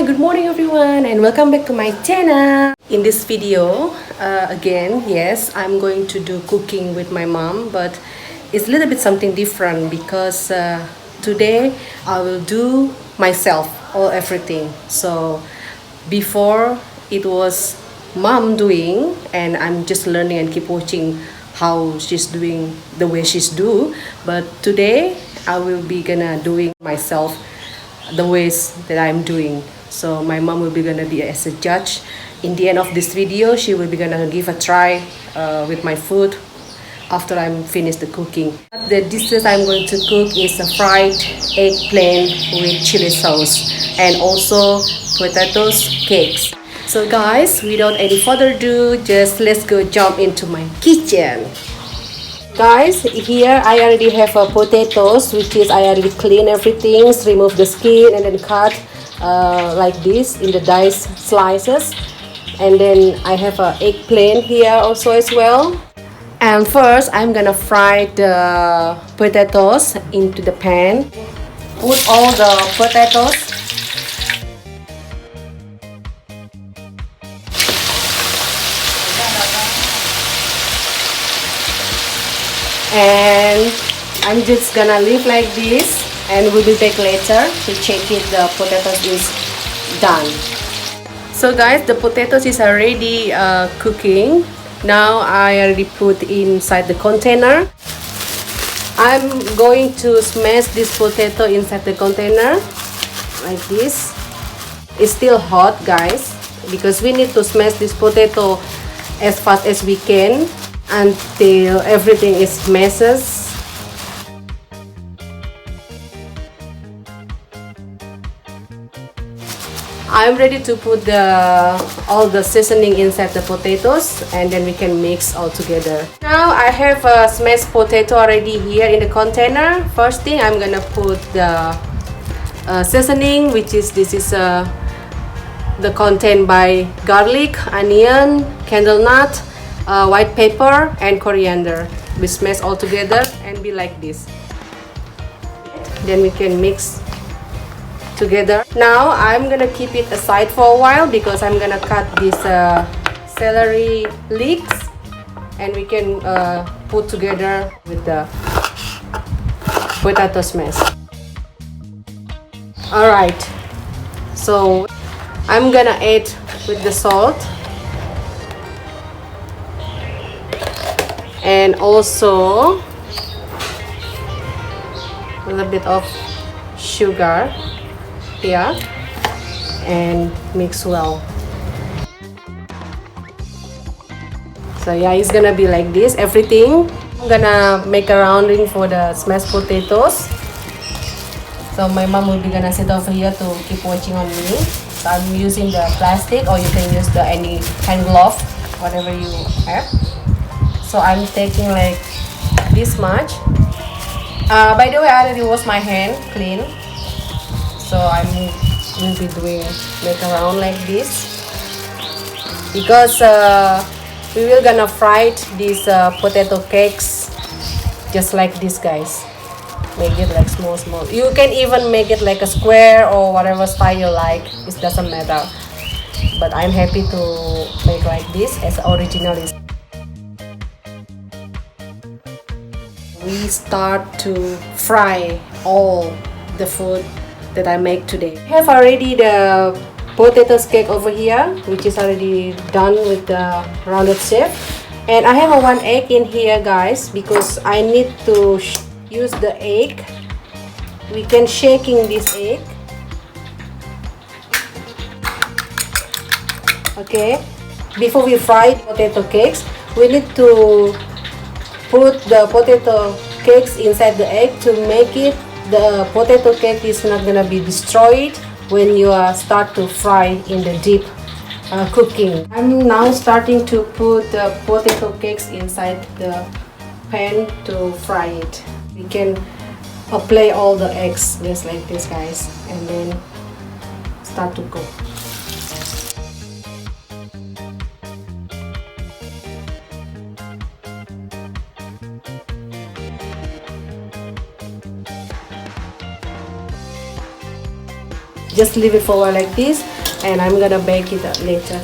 Hi, good morning everyone and welcome back to my channel. In this video, again, yes, I'm going to do cooking with my mom, but it's a little bit something different because today I will do myself all everything. So before it was mom doing and I'm just learning and keep watching how she's doing the way she's do, but today I will be gonna doing myself the ways that I'm doing. So my mom will be gonna be as a judge. In the end of this video, she will be gonna give a try with my food after I'm finished the cooking. The dishes I'm going to cook is a fried eggplant with chili sauce and also potatoes cakes. So guys, without any further ado, just let's go jump into my kitchen. Guys, here I already have potatoes, which is I already clean everything, remove the skin and then cut like this in the dice slices. And then I have eggplant here also as well. And first I'm gonna fry the potatoes into the pan. Put all the potatoes. And I'm just gonna leave like this and we'll be back later to check if the potatoes is done. So guys, the potatoes is already cooking. Now I already put inside the container. I'm going to smash this potato inside the container like this. It's still hot, guys, because we need to smash this potato as fast as we can until everything is messes. I'm ready to put all the seasoning inside the potatoes and then we can mix all together. Now I have a smashed potato already here in the container. First thing I'm gonna put the seasoning, which is the content by garlic, onion, candle nut, white pepper and coriander. We smash all together and be like this. Then we can mix together. Now I'm gonna keep it aside for a while because I'm gonna cut these celery leeks and we can put together with the potato smash. Alright, so I'm gonna add with the salt and also a little bit of sugar here and mix well. So yeah, it's gonna be like this, everything. I'm gonna make a rounding for the smashed potatoes. So my mom will be gonna sit over here to keep watching on me. So I'm using the plastic, or you can use the any hand glove, whatever you have. So I'm taking like this much. By the way, I already washed my hand clean. So I will be doing make around like this because we will gonna fry these potato cakes just like this, guys. Make it like small. You can even make it like a square or whatever style you like. It doesn't matter. But I'm happy to make like this as original is. We start to fry all the food that I make today. I have already the potatoes cake over here, which is already done with the rounded shape, and I have one egg in here, guys, because I need to use the egg. We can shaking this egg. Okay, before we fry potato cakes, we need to put the potato cakes inside the egg to make it the potato cake is not gonna be destroyed when you start to fry in the deep cooking. I'm now starting to put the potato cakes inside the pan to fry it. We can apply all the eggs just like this, guys, and then start to cook. just leave it for a while like this, and I'm gonna bake it later.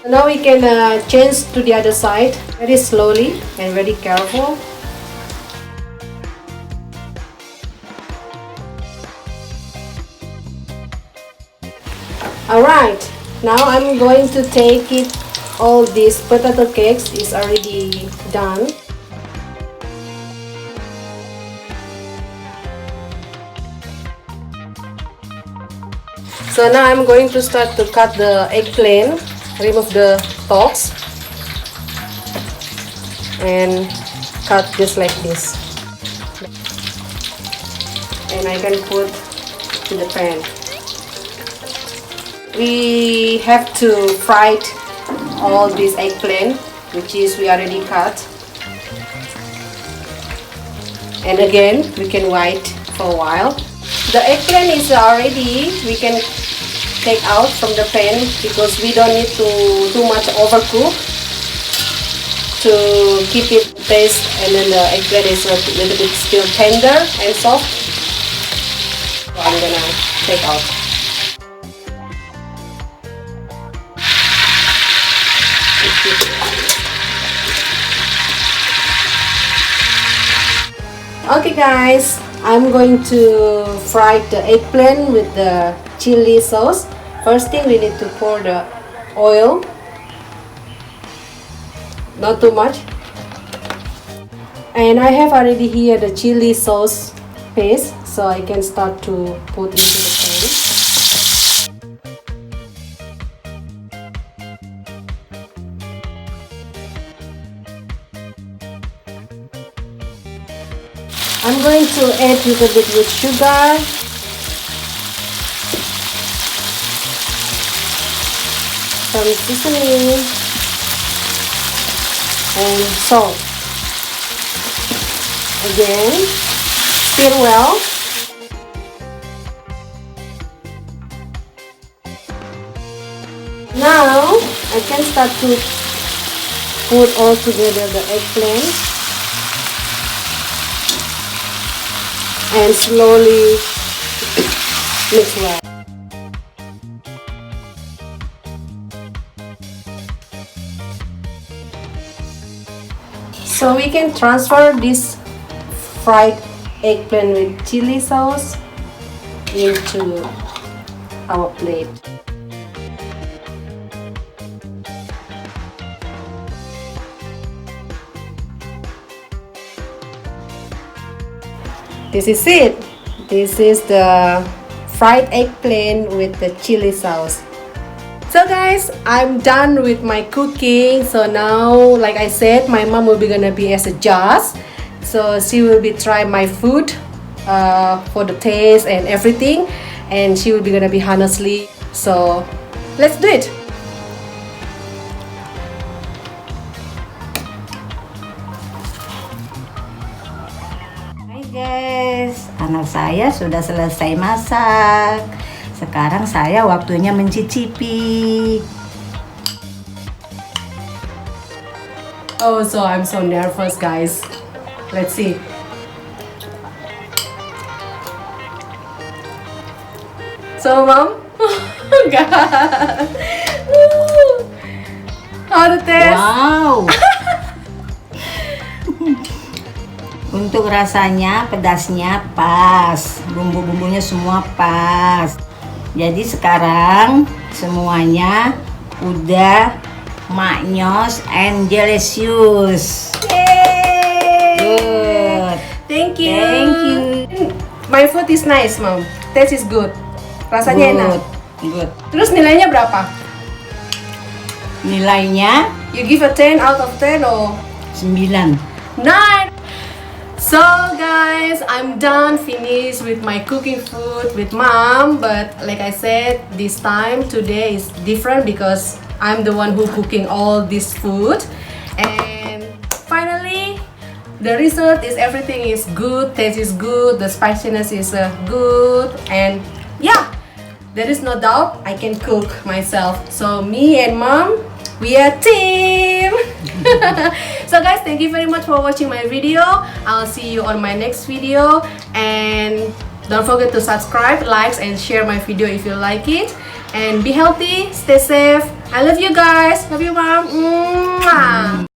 Now we can change to the other side very slowly and very careful. Alright, now I'm going to take it. All these potato cakes is already done. So now I'm going to start to cut the eggplant, remove the stalks, and cut just like this. And I can put to the pan. We have to fry all this eggplant, which is we already cut, and again we can wait for a while. The eggplant is already, we can take out from the pan because we don't need to too much overcook to keep it taste, and then the eggplant is a little bit still tender and soft. So I'm gonna take out. Okay guys, I'm going to fry the eggplant with the chili sauce. First thing, we need to pour the oil, not too much. And I have already here the chili sauce paste, so I can start to put into the pan. I'm going to add a little bit with sugar, some seasoning, and salt. Again, stir well. Now I can start to put all together the eggplant. And slowly mix well. So we can transfer this fried eggplant with chili sauce into our plate. This is it. This is the fried eggplant with the chili sauce. So guys, I'm done with my cooking. So now, like I said, my mom will be gonna be as a judge. So she will be trying my food for the taste and everything, and she will be gonna be honestly. So let's do it. Guys, anak saya sudah selesai masak. Sekarang saya waktunya mencicipi. Oh, so I'm so nervous, guys. Let's see. So, Mom, God, how the taste? Wow. Untuk rasanya, pedasnya pas, bumbu-bumbunya semua pas. Jadi sekarang semuanya udah maknyos and delicious. Yay! Good. Thank you. Thank you. My food is nice, Mom. Taste is good. Rasanya enak. Good. Terus nilainya berapa? Nilainya You give a 10 out of 10 or 9. 9? So guys, I'm done, finished with my cooking food with Mom. But like I said, this time today is different because I'm the one who cooking all this food. And finally, the result is everything is good, taste is good, the spiciness is good, and yeah, there is no doubt I can cook myself. So me and Mom, we are team. So guys, thank you very much for watching my video. I'll see you on my next video, and Don't forget to subscribe, like, and share my video if you like it. And be healthy, stay safe. I love you guys. Love you, mom. Mwah.